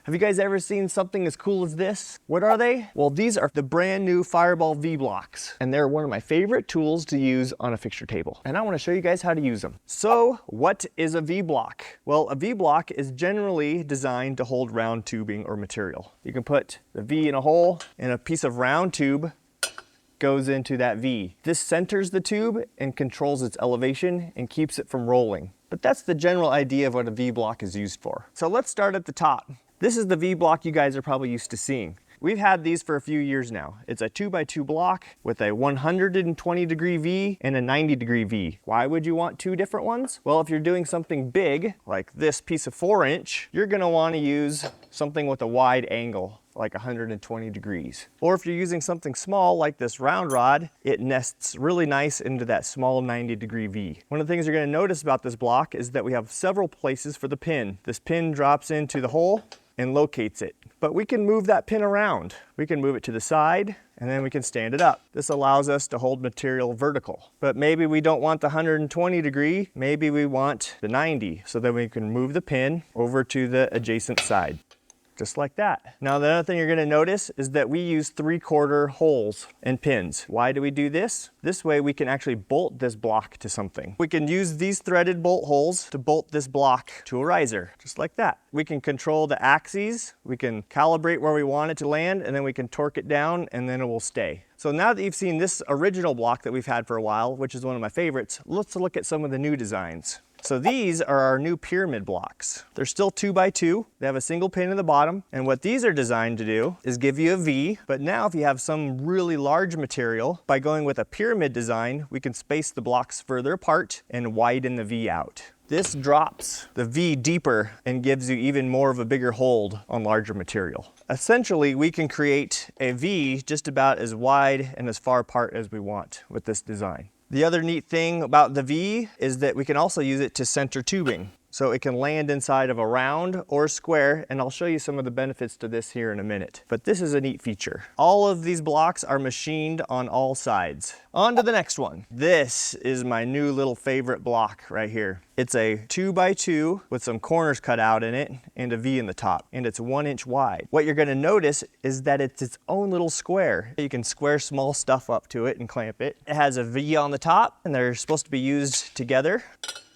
Have you guys ever seen something as cool as this? What are they? Well, these are the brand new Fireball V-blocks, and they're one of my favorite tools to use on a fixture table. And I want to show you guys how to use them. So what is a V-block? Well, a V-block is generally designed to hold round tubing or material. You can put the V in a hole, and a piece of round tube goes into that V. This centers the tube and controls its elevation and keeps it from rolling. But that's the general idea of what a V-block is used for. So let's start at the top. This is the V-block you guys are probably used to seeing. We've had these for a few years now. It's a 2x2 block with a 120-degree V and a 90-degree V. Why would you want two different ones? Well, if you're doing something big, like this piece of 4-inch, you're gonna wanna use something with a wide angle, like 120 degrees. Or if you're using something small like this round rod, it nests really nice into that small 90-degree V. One of the things you're gonna notice about this block is that we have several places for the pin. This pin drops into the hole and locates it. But we can move that pin around. We can move it to the side, and then we can stand it up. This allows us to hold material vertical. But maybe we don't want the 120 degree, maybe we want the 90, so then we can move the pin over to the adjacent side. Just like that. Now the other thing you're gonna notice is that we use 3/4 holes and pins. Why do we do this? This way we can actually bolt this block to something. We can use these threaded bolt holes to bolt this block to a riser, just like that. We can control the axes, we can calibrate where we want it to land, and then we can torque it down and then it will stay. So now that you've seen this original block that we've had for a while, which is one of my favorites, let's look at some of the new designs. So these are our new pyramid blocks. They're still 2x2. They have a single pin in the bottom. And what these are designed to do is give you a V. But now if you have some really large material, by going with a pyramid design, we can space the blocks further apart and widen the V out. This drops the V deeper and gives you even more of a bigger hold on larger material. Essentially, we can create a V just about as wide and as far apart as we want with this design. The other neat thing about the V is that we can also use it to center tubing. So it can land inside of a round or square, and I'll show you some of the benefits to this here in a minute. But this is a neat feature. All of these blocks are machined on all sides. On to the next one. This is my new little favorite block right here. It's a 2x2 with some corners cut out in it and a V in the top, and it's 1 inch wide. What you're gonna notice is that it's its own little square. You can square small stuff up to it and clamp it. It has a V on the top, and they're supposed to be used together.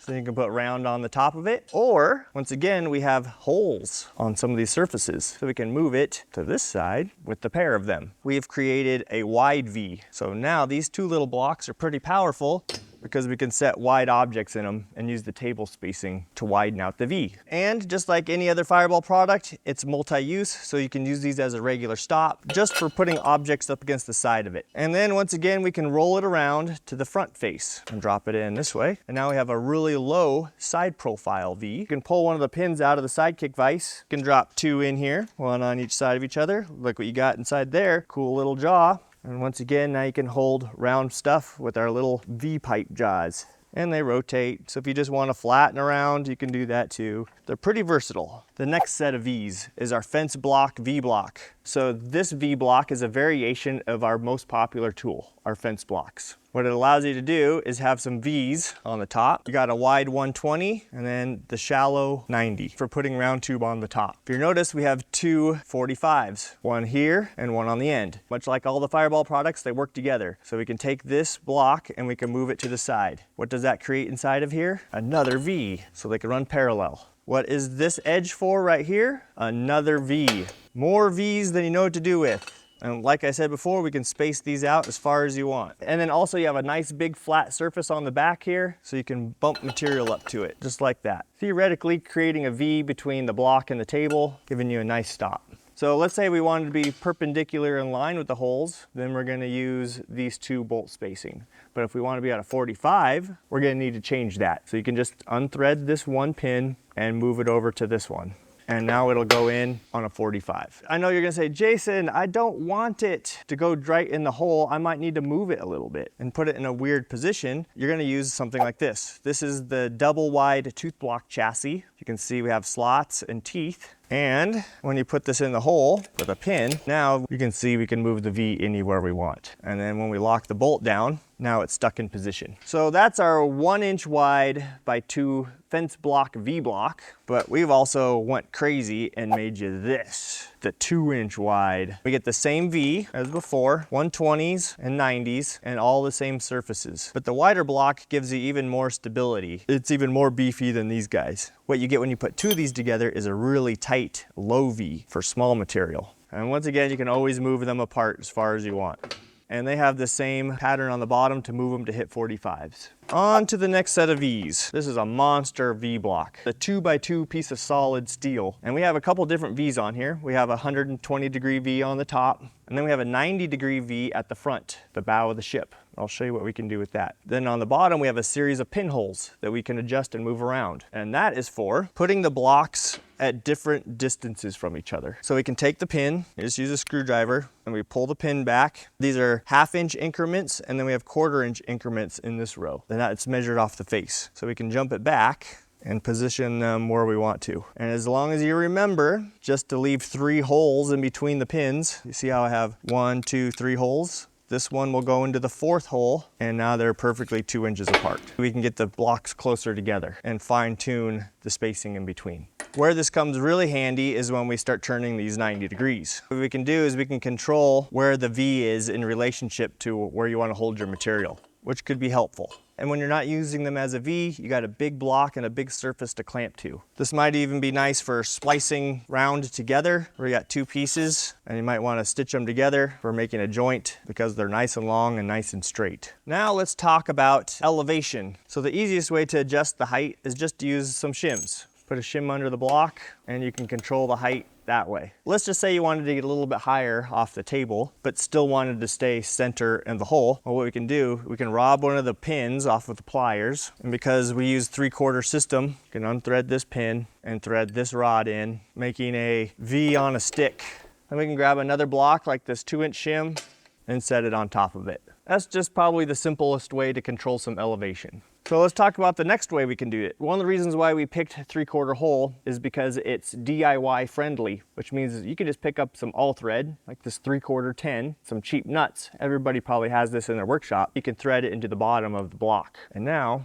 So you can put round on the top of it. Or, once again, we have holes on some of these surfaces. So we can move it to this side with the pair of them. We've created a wide V. So now these two little blocks are pretty powerful because we can set wide objects in them and use the table spacing to widen out the V. And just like any other Fireball product, it's multi-use, so you can use these as a regular stop just for putting objects up against the side of it. And then once again, we can roll it around to the front face and drop it in this way. And now we have a really low side profile V. You can pull one of the pins out of the sidekick vise. You can drop two in here, one on each side of each other. Look what you got inside there. Cool little jaw. And once again, now you can hold round stuff with our little V-pipe jaws. And they rotate, so if you just want to flatten around, you can do that too. They're pretty versatile. The next set of V's is our fence block V-block. So this V-block is a variation of our most popular tool, our fence blocks. What it allows you to do is have some V's on the top. You got a wide 120 and then the shallow 90 for putting round tube on the top. If you notice, we have two 45s, one here and one on the end. Much like all the Fireball products, they work together. So we can take this block and we can move it to the side. What does that create inside of here? Another V, so they can run parallel. What is this edge for right here? Another V. More V's than you know what to do with. And like I said before, we can space these out as far as you want. And then also you have a nice big flat surface on the back here, so you can bump material up to it, just like that. Theoretically, creating a V between the block and the table, giving you a nice stop. So let's say we wanted to be perpendicular in line with the holes, then we're gonna use these two bolt spacing. But if we wanna be at a 45, we're gonna need to change that. So you can just unthread this one pin and move it over to this one. And now it'll go in on a 45. I know you're gonna say, Jason, I don't want it to go right in the hole. I might need to move it a little bit and put it in a weird position. You're gonna use something like this. This is the double wide tooth block chassis You can see we have slots and teeth. And when you put this in the hole with a pin, now you can see we can move the V anywhere we want. And then when we lock the bolt down, now it's stuck in position. So that's our 1 inch wide by 2 fence block V block, but we've also went crazy and made you this, the 2 inch wide. We get the same V as before, 120s and 90s, and all the same surfaces. But the wider block gives you even more stability. It's even more beefy than these guys. What you get when you put 2 of these together is a really tight, low V for small material. And once again, you can always move them apart as far as you want. And they have the same pattern on the bottom to move them to hit 45s. On to the next set of Vs. This is a monster V block, a 2x2 piece of solid steel. And we have a couple different Vs on here. We have a 120-degree V on the top, and then we have a 90-degree V at the front, the bow of the ship. I'll show you what we can do with that. Then on the bottom, we have a series of pinholes that we can adjust and move around. And that is for putting the blocks at different distances from each other. So we can take the pin, just use a screwdriver, and we pull the pin back. These are 1/2 inch increments, and then we have 1/4 inch increments in this row. And that's measured off the face. So we can jump it back and position them where we want to. And as long as you remember just to leave 3 holes in between the pins, you see how I have 1, 2, 3 holes? This one will go into the 4th hole, and now they're perfectly 2 inches apart. We can get the blocks closer together and fine tune the spacing in between. Where this comes really handy is when we start turning these 90 degrees. What we can do is we can control where the V is in relationship to where you want to hold your material, which could be helpful. And when you're not using them as a V, you got a big block and a big surface to clamp to. This might even be nice for splicing round together, where you got 2 pieces and you might want to stitch them together for making a joint because they're nice and long and nice and straight. Now let's talk about elevation. So the easiest way to adjust the height is just to use some shims. Put a shim under the block and you can control the height that way. Let's just say you wanted to get a little bit higher off the table, but still wanted to stay center in the hole. Well, what we can do, we can rob one of the pins off with the pliers. And because we use 3/4 system, you can unthread this pin and thread this rod in, making a V on a stick. Then we can grab another block like this 2-inch shim and set it on top of it. That's just probably the simplest way to control some elevation. So let's talk about the next way we can do it. One of the reasons why we picked 3/4 hole is because it's DIY friendly, which means you can just pick up some all thread, like this 3/4 10, some cheap nuts. Everybody probably has this in their workshop. You can thread it into the bottom of the block. And now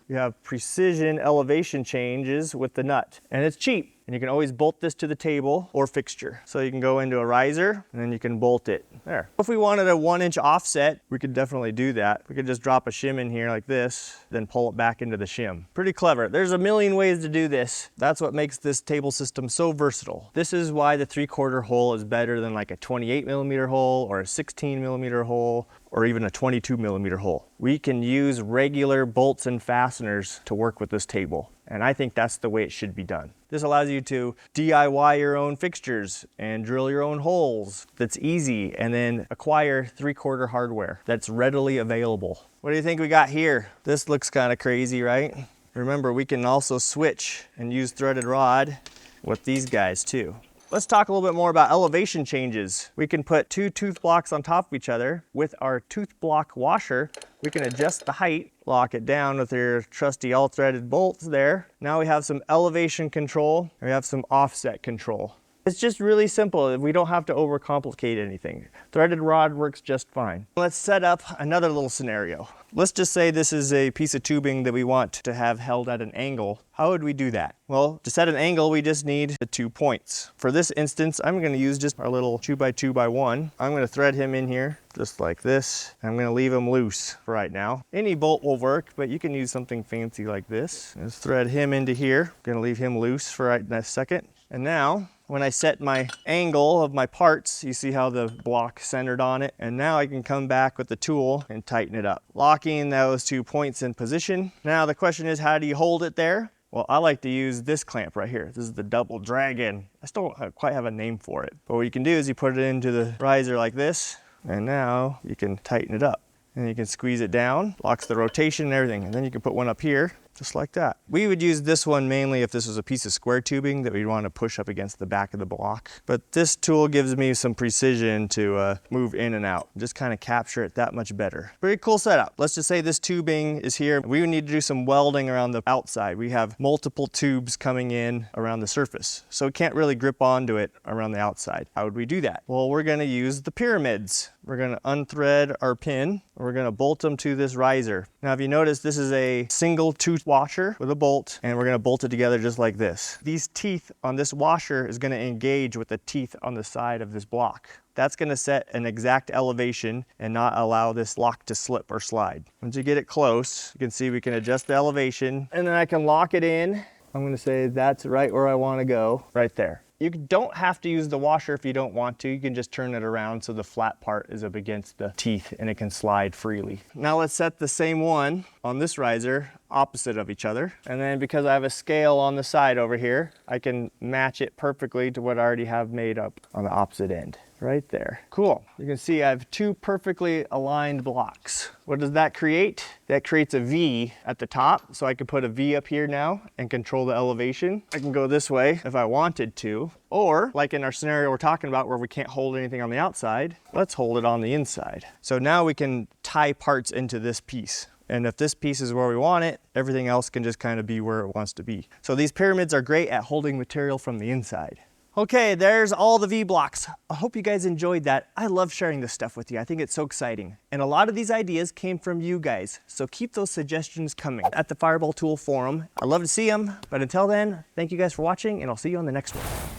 you have precision elevation changes with the nut, and it's cheap. And you can always bolt this to the table or fixture. So you can go into a riser and then you can bolt it there. If we wanted a 1-inch offset, we could definitely do that. We could just drop a shim in here like this, then pull it back into the shim. Pretty clever. There's a million ways to do this. That's what makes this table system so versatile. This is why the 3/4 hole is better than like a 28mm hole or a 16mm hole or even a 22mm hole. We can use regular bolts and fasteners to work with this table. And I think that's the way it should be done. This allows you to DIY your own fixtures and drill your own holes. That's easy, and then acquire 3/4 hardware that's readily available. What do you think we got here? This looks kind of crazy, right? Remember, we can also switch and use threaded rod with these guys too. Let's talk a little bit more about elevation changes. We can put 2 tooth blocks on top of each other. With our tooth block washer, we can adjust the height, lock it down with your trusty all threaded bolts there. Now we have some elevation control, and we have some offset control. It's just really simple. We don't have to overcomplicate anything. Threaded rod works just fine. Let's set up another little scenario. Let's just say this is a piece of tubing that we want to have held at an angle. How would we do that? Well, to set an angle, we just need the 2 points. For this instance, I'm gonna use just our little 2x2x1. I'm gonna thread him in here, just like this. I'm gonna leave him loose for right now. Any bolt will work, but you can use something fancy like this. Just thread him into here. I'm gonna leave him loose for right in a second. And now, when I set my angle of my parts, you see how the block centered on it. And now I can come back with the tool and tighten it up, locking those 2 points in position. Now the question is, how do you hold it there? Well, I like to use this clamp right here. This is the double dragon. I still don't quite have a name for it. But what you can do is you put it into the riser like this, and now you can tighten it up. And you can squeeze it down, locks the rotation and everything. And then you can put one up here just like that. We would use this one mainly if this was a piece of square tubing that we'd want to push up against the back of the block. But this tool gives me some precision to move in and out, just kind of capture it that much better. Very cool setup. Let's just say this tubing is here. We would need to do some welding around the outside. We have multiple tubes coming in around the surface, so we can't really grip onto it around the outside. How would we do that? Well, we're going to use the pyramids. We're going to unthread our pin. We're going to bolt them to this riser. Now, if you notice, this is a single tooth washer with a bolt, and we're going to bolt it together just like this. These teeth on this washer is going to engage with the teeth on the side of this block. That's going to set an exact elevation and not allow this lock to slip or slide. Once you get it close, you can see we can adjust the elevation, and then I can lock it in. I'm going to say that's right where I want to go, right there. You don't have to use the washer if you don't want to. You can just turn it around so the flat part is up against the teeth and it can slide freely. Now let's set the same one on this riser opposite of each other. And then because I have a scale on the side over here, I can match it perfectly to what I already have made up on the opposite end. Right there. Cool. You can see I have two perfectly aligned blocks. What does that create? That creates a V at the top. So I can put a V up here now and control the elevation. I can go this way if I wanted to. Or like in our scenario we're talking about where we can't hold anything on the outside, let's hold it on the inside. So now we can tie parts into this piece. And if this piece is where we want it, everything else can just kind of be where it wants to be. So these pyramids are great at holding material from the inside. Okay, there's all the V-blocks. I hope you guys enjoyed that. I love sharing this stuff with you. I think it's so exciting. And a lot of these ideas came from you guys, so keep those suggestions coming at the Fireball Tool Forum. I'd love to see them, but until then, thank you guys for watching, and I'll see you on the next one.